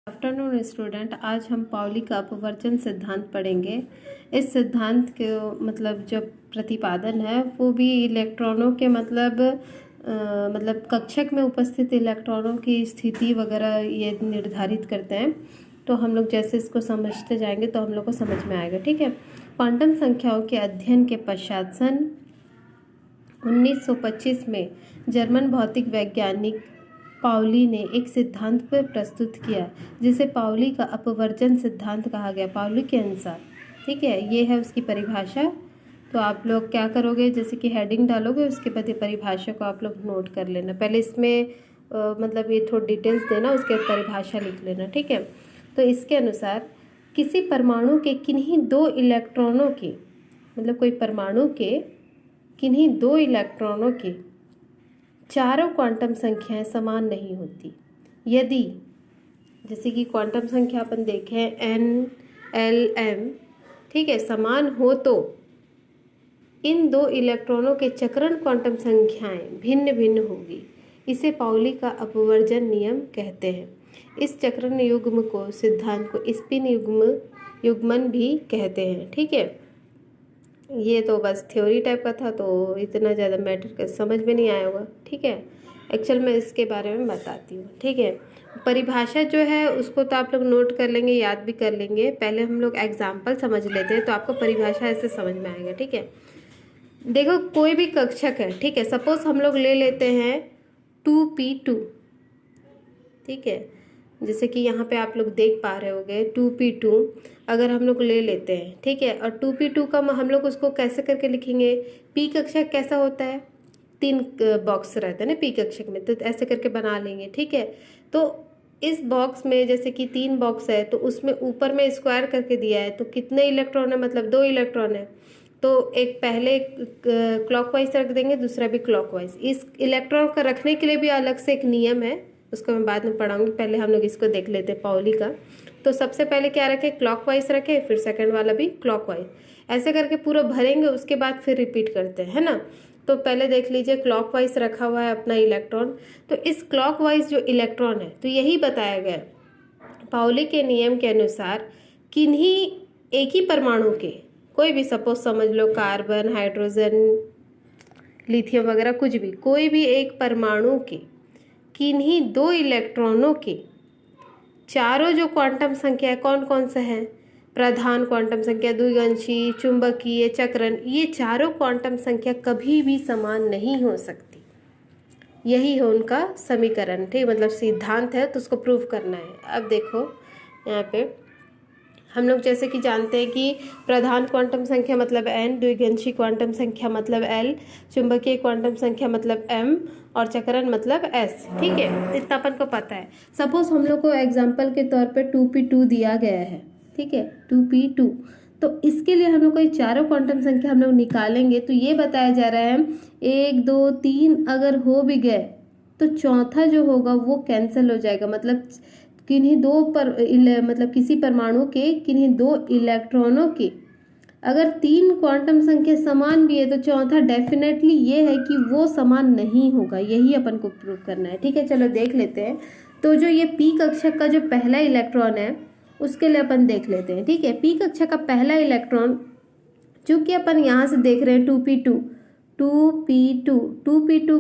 Afternoon student, आज हम Pauli का अपवर्जन सिद्धांत पढ़ेंगे। इस सिद्धांत के मतलब जो प्रतिपादन है वो भी इलेक्ट्रॉनों के मतलब कक्षक में उपस्थित इलेक्ट्रॉनों की स्थिति वगैरह ये निर्धारित करते हैं। तो हम लोग जैसे इसको समझते जाएंगे तो हम लोग को समझ में आएगा। ठीक है। क्वांटम संख्याओं के अध्ययन के पश्चात सन 1925 में जर्मन भौतिक वैज्ञानिक पाउली ने एक सिद्धांत पर प्रस्तुत किया जिसे पाउली का अपवर्जन सिद्धांत कहा गया। पाउली के अनुसार, ठीक है, ये है उसकी परिभाषा। तो आप लोग क्या करोगे, जैसे कि हेडिंग डालोगे उसके बाद परिभाषा को आप लोग नोट कर लेना। पहले इसमें मतलब ये थोड़ी डिटेल्स देना, उसके बाद परिभाषा लिख लेना। ठीक है। तो इसके अनुसार किसी परमाणु के किन्हीं दो इलेक्ट्रॉनों के मतलब कोई परमाणु के किन्हीं दो इलेक्ट्रॉनों के चारों क्वांटम संख्याएं समान नहीं होती। यदि जैसे कि क्वांटम संख्या अपन देखें n, l, m, ठीक है, समान हो तो इन दो इलेक्ट्रॉनों के चक्रण क्वांटम संख्याएं भिन्न भिन्न होगी। इसे पाउली का अपवर्जन नियम कहते हैं। इस चक्रण युग्म को सिद्धांत को स्पिन युग्मन भी कहते हैं। ठीक है। ये तो बस थ्योरी टाइप का था, तो इतना ज़्यादा मैटर समझ में नहीं आया होगा। ठीक है। एक्चुअल में इसके बारे में बताती हूँ। ठीक है। परिभाषा जो है उसको तो आप लोग नोट कर लेंगे, याद भी कर लेंगे। पहले हम लोग एग्जाम्पल समझ लेते हैं तो आपको परिभाषा ऐसे समझ में आएगा। ठीक है। देखो, कोई भी कक्षक है, ठीक है, सपोज हम लोग ले लेते हैं 2p2। ठीक है। जैसे कि यहाँ पे आप लोग देख पा रहे होंगे 2p2 अगर हम लोग ले लेते हैं, ठीक है, और 2p2 का हम लोग उसको कैसे करके लिखेंगे। p कक्षक कैसा होता है, 3 बॉक्स रहते हैं ना p कक्षक में, तो ऐसे करके बना लेंगे। ठीक है। तो इस बॉक्स में जैसे कि 3 बॉक्स है तो उसमें ऊपर में स्क्वायर करके दिया है, तो कितने इलेक्ट्रॉन है, मतलब 2 इलेक्ट्रॉन है। तो एक पहले क्लॉकवाइज रख देंगे, दूसरा भी क्लॉकवाइज। इस इलेक्ट्रॉन का रखने के लिए भी अलग से एक नियम है, उसको मैं बाद में पढ़ाऊंगी। पहले हम लोग इसको देख लेते हैं पाउली का। तो सबसे पहले क्या रखें, क्लॉकवाइज रखें, फिर सेकंड वाला भी क्लॉकवाइज, ऐसे करके पूरा भरेंगे, उसके बाद फिर रिपीट करते हैं, है ना। तो पहले देख लीजिए क्लॉकवाइज रखा हुआ है अपना इलेक्ट्रॉन। तो इस क्लॉकवाइज जो इलेक्ट्रॉन है तो यही बताया गया पाउली के नियम के अनुसार किन्हीं एक ही परमाणु के, कोई भी सपोज समझ लो कार्बन, हाइड्रोजन, लिथियम वगैरह, कुछ भी, कोई भी एक परमाणु के किन्हीं दो इलेक्ट्रॉनों के चारों जो क्वांटम संख्या कौन कौन सा है, प्रधान क्वांटम संख्या, द्विअंशी, चुंबकीय, चक्रण, ये चारों क्वांटम संख्या कभी भी समान नहीं हो सकती। यही है उनका समीकरण। ठीक, मतलब सिद्धांत है, तो उसको प्रूव करना है। अब देखो यहाँ पे हम लोग जैसे कि जानते हैं कि प्रधान क्वांटम संख्या मतलब n, द्विअंशी क्वांटम संख्या मतलब l, चुंबकीय क्वांटम संख्या मतलब m और चक्रण मतलब s। ठीक है, इतना अपन को पता है। सपोज हम लोग को एग्जांपल के तौर पे 2p2 दिया गया है, ठीक है, 2p2। तो इसके लिए हम लोग को ये चारों क्वांटम संख्या हम लोग निकालेंगे, तो ये बताया जा रहा है 1, 2, 3 अगर हो भी गए तो चौथा जो होगा वो कैंसिल हो जाएगा। मतलब किन्हीं दो मतलब किसी परमाणु के किन्हीं दो इलेक्ट्रॉनों के अगर 3 क्वांटम संख्या समान भी है तो चौथा डेफिनेटली ये है कि वो समान नहीं होगा। यही अपन को प्रूव करना है। ठीक है, चलो देख लेते हैं। तो जो ये p कक्षक का जो पहला इलेक्ट्रॉन है उसके लिए अपन देख लेते हैं। ठीक है, p कक्षक का पहला इलेक्ट्रॉन चूंकि अपन यहाँ से देख रहे हैं 2p2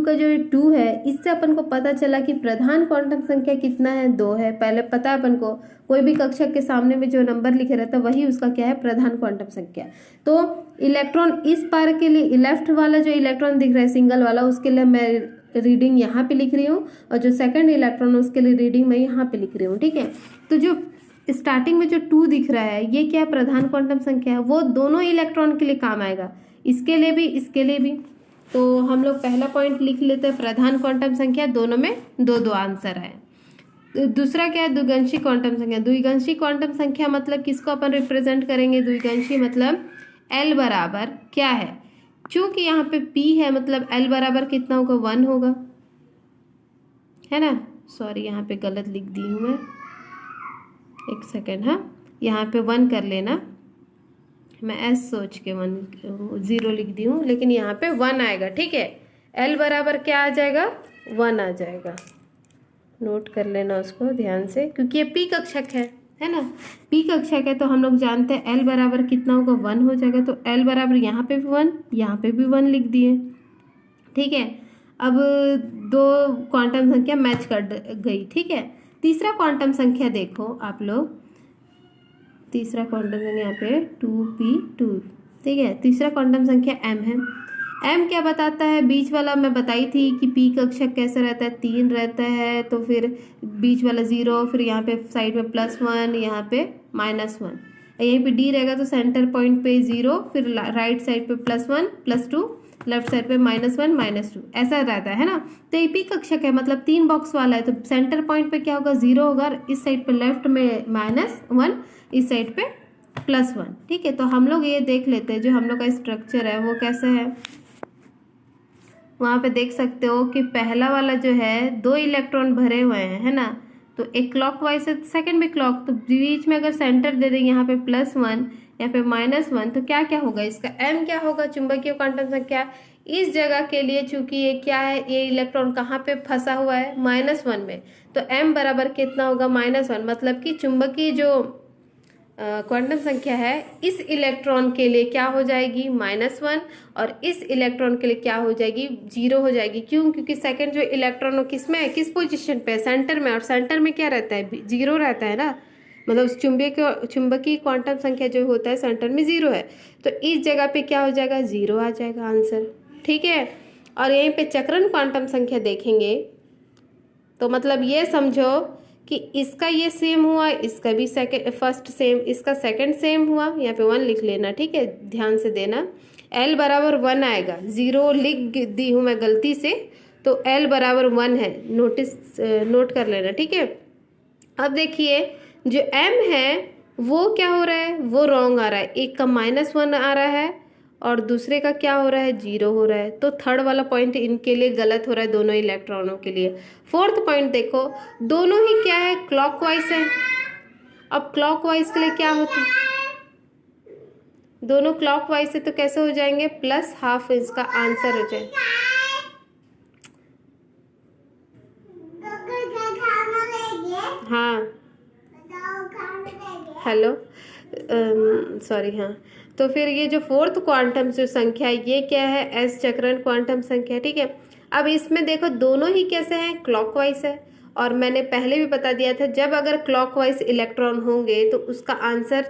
का जो 2 है, इससे अपन को पता चला कि प्रधान क्वांटम संख्या कितना है, 2 है। पहले पता है अपन को, कोई भी कक्षक के सामने में जो नंबर लिखे रहता है वही उसका क्या है, प्रधान क्वांटम संख्या। तो इलेक्ट्रॉन इस पार के लिए लेफ्ट वाला जो इलेक्ट्रॉन दिख रहा है सिंगल वाला, उसके लिए मैं रीडिंग यहाँ पे लिख रही हूँ, और जो सेकंड इलेक्ट्रॉन है उसके लिए रीडिंग मैं यहाँ पे लिख रही हूँ। ठीक है। तो जो स्टार्टिंग में जो 2 दिख रहा है ये क्या है, प्रधान क्वांटम संख्या है, वो दोनों इलेक्ट्रॉन के लिए काम आएगा, इसके लिए भी इसके लिए भी। तो हम लोग पहला पॉइंट लिख लेते हैं, प्रधान क्वांटम संख्या, दोनों में 2-2 आंसर है। दूसरा क्या है, द्विअंशी क्वांटम संख्या। द्विअंशी क्वांटम संख्या मतलब किसको अपन रिप्रेजेंट करेंगे, द्विअंशी मतलब L बराबर क्या है, चूंकि यहाँ पे P है मतलब L बराबर कितना होगा, 1 होगा, है ना। सॉरी यहाँ पे गलत लिख दी हूँ मैं, एक सेकेंड। हाँ, यहाँ पे 1 कर लेना, मैं S सोच के 0 लिख दी हूँ, लेकिन यहाँ पे 1 आएगा। ठीक है, L बराबर क्या आ जाएगा, 1 आ जाएगा। नोट कर लेना उसको ध्यान से, क्योंकि ये पी कक्षक है ना। पी कक्षक है तो हम लोग जानते हैं एल बराबर कितना होगा, 1 हो जाएगा। तो एल बराबर यहाँ पे भी 1, यहाँ पे भी 1 लिख दिए, ठीक है। अब दो क्वांटम संख्या मैच कर गई, ठीक है। तीसरा क्वांटम संख्या देखो आप लोग, तीसरा क्वांटम संख्या यहाँ पे 2p2, ठीक है। तीसरा क्वांटम संख्या m है। m क्या बताता है, बीच वाला मैं बताई थी कि p कक्षक कैसे रहता है, 3 रहता है, तो फिर बीच वाला 0, फिर यहाँ पे साइड में +1, यहाँ पे -1, यहीं पे d रहेगा तो सेंटर पॉइंट पे 0, फिर राइट साइड पे +1 +2, लेफ्ट साइड पे -1 -2, ऐसा रहता है ना। तो ये पी कक्षक है, मतलब 3 बॉक्स वाला है, तो सेंटर पॉइंट पे क्या होगा, 0 होगा, इस साइड पे लेफ्ट में -1, इस साइड पे +1, ठीक है। तो हम लोग ये देख लेते हैं जो हम लोग का स्ट्रक्चर है वो कैसे है। वहां पे देख सकते हो कि पहला वाला जो है 2 इलेक्ट्रॉन भरे हुए हैं, है ना। तो एक क्लॉकवाइज है, सेकंड भी क्लॉक, तो बीच में अगर सेंटर दे देंगे यहाँ पे +1, यहाँ पे -1, तो क्या क्या होगा, इसका m क्या होगा, चुंबकीय क्वांटम संख्या इस जगह के लिए, चूंकि ये क्या है, ये इलेक्ट्रॉन कहाँ पे फंसा हुआ है, -1 में, तो m बराबर कितना होगा, -1, मतलब कि चुंबकीय जो क्वांटम संख्या है इस इलेक्ट्रॉन के लिए क्या हो जाएगी, -1, और इस इलेक्ट्रॉन के लिए क्या हो जाएगी, 0 हो जाएगी। क्यों, क्योंकि सेकंड जो इलेक्ट्रॉन किस में है, किस पोजीशन पे, सेंटर में, और सेंटर में क्या रहता है, 0 रहता है ना, मतलब चुंबकीय क्वांटम संख्या जो होता है सेंटर में 0 है, तो इस जगह पे क्या हो जाएगा, 0 आ जाएगा आंसर, ठीक है। और यहीं पे चक्रण क्वांटम संख्या देखेंगे तो मतलब ये समझो कि इसका ये सेम हुआ, इसका भी फर्स्ट सेम, इसका सेकंड सेम हुआ, यहाँ पे 1 लिख लेना, ठीक है, ध्यान से देना। L बराबर 1 आएगा, 0 लिख दी हूँ मैं गलती से, तो L बराबर 1 है, नोट कर लेना, ठीक है। अब देखिए जो M है वो क्या हो रहा है, वो रॉन्ग आ रहा है, एक का -1 आ रहा है और दूसरे का क्या हो रहा है, 0 हो रहा है, तो थर्ड वाला पॉइंट इनके लिए गलत हो रहा है, दोनों इलेक्ट्रॉनों के लिए। फोर्थ पॉइंट देखो, दोनों ही क्या है, क्लॉकवाइज है। अब क्लॉकवाइज के लिए क्या होता है, दोनों क्लॉकवाइज है तो कैसे हो जाएंगे, +½ इसका आंसर हो जाए। हाँ हेलो, सॉरी, हाँ। तो फिर ये जो फोर्थ क्वांटम जो संख्या है ये क्या है, एस चक्रण क्वांटम संख्या, ठीक है। अब इसमें देखो दोनों ही कैसे हैं, क्लॉकवाइज है, और मैंने पहले भी बता दिया था जब अगर क्लॉकवाइज इलेक्ट्रॉन होंगे तो उसका आंसर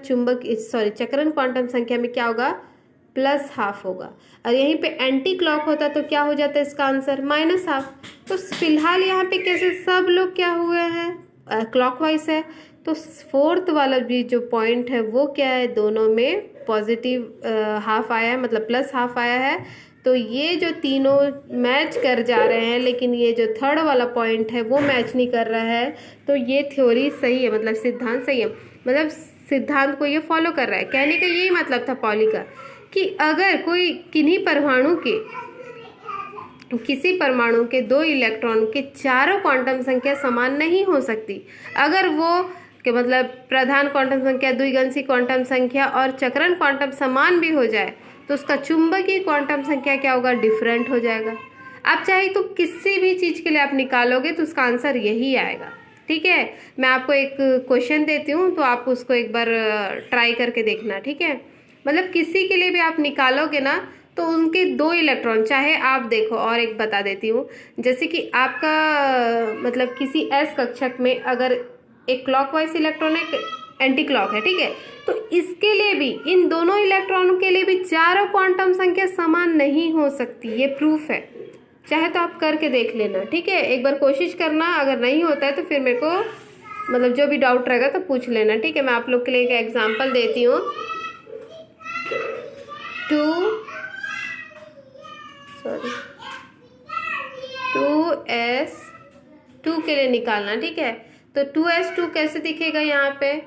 चक्रण क्वांटम संख्या में क्या होगा, +½ होगा, और यहीं पे एंटी क्लॉक होता तो क्या हो जाता है इसका आंसर, -½ तो फिलहाल यहाँ पे कैसे सब लोग क्या हुए हैं, क्लॉकवाइज है, तो फोर्थ वाला भी जो पॉइंट है वो क्या है, दोनों में पॉजिटिव ½ आया है, मतलब +½ आया है, तो ये जो तीनों मैच कर जा रहे हैं, लेकिन ये जो थर्ड वाला पॉइंट है वो मैच नहीं कर रहा है। तो ये थ्योरी सही है, मतलब सिद्धांत सही है, मतलब सिद्धांत को ये फॉलो कर रहा है। कहने का यही मतलब था पॉली का, कि अगर कोई किन्हीं परमाणु के, किसी परमाणु के 2 इलेक्ट्रॉन के चारों क्वांटम संख्या समान नहीं हो सकती, अगर वो कि मतलब प्रधान क्वांटम संख्या, द्विगंशी क्वांटम संख्या और चक्रण क्वांटम समान भी हो जाए, तो उसका चुंबकीय क्वांटम संख्या क्या होगा, डिफरेंट हो जाएगा। आप चाहे तो किसी भी चीज के लिए आप निकालोगे तो उसका आंसर यही आएगा, ठीक है। मैं आपको एक क्वेश्चन देती हूँ तो आप उसको एक बार ट्राई करके देखना, ठीक है। मतलब किसी के लिए भी आप निकालोगे ना तो उनके 2 इलेक्ट्रॉन, चाहे आप देखो, और एक बता देती हूँ, जैसे कि आपका मतलब किसी एस कक्षक में अगर एक क्लॉकवाइज इलेक्ट्रॉन है, एंटी क्लॉक है, ठीक है, तो इसके लिए भी, इन दोनों इलेक्ट्रॉनों के लिए भी चारों क्वांटम संख्या समान नहीं हो सकती, ये प्रूफ है। चाहे तो आप करके देख लेना, ठीक है, एक बार कोशिश करना, अगर नहीं होता है तो फिर मेरे को मतलब जो भी डाउट रहेगा तो पूछ लेना, ठीक है। मैं आप लोग के लिए एक एग्जांपल देती हूँ, 2s2 के लिए निकालना, ठीक है। तो 2s2 कैसे दिखेगा, यहाँ पे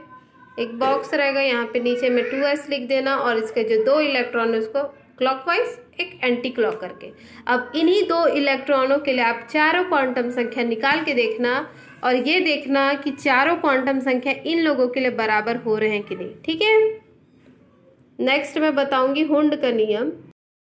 एक बॉक्स रहेगा, यहाँ पे नीचे में 2s लिख देना, और इसके जो 2 इलेक्ट्रॉन है उसको क्लॉकवाइज, एक एंटी क्लॉक करके। अब इन्हीं 2 इलेक्ट्रॉनों के लिए आप चारों क्वांटम संख्या निकाल के देखना, और ये देखना कि चारों क्वांटम संख्या इन लोगों के लिए बराबर हो रहे हैं कि नहीं, ठीक है। नेक्स्ट मैं बताऊंगी हुंड का नियम।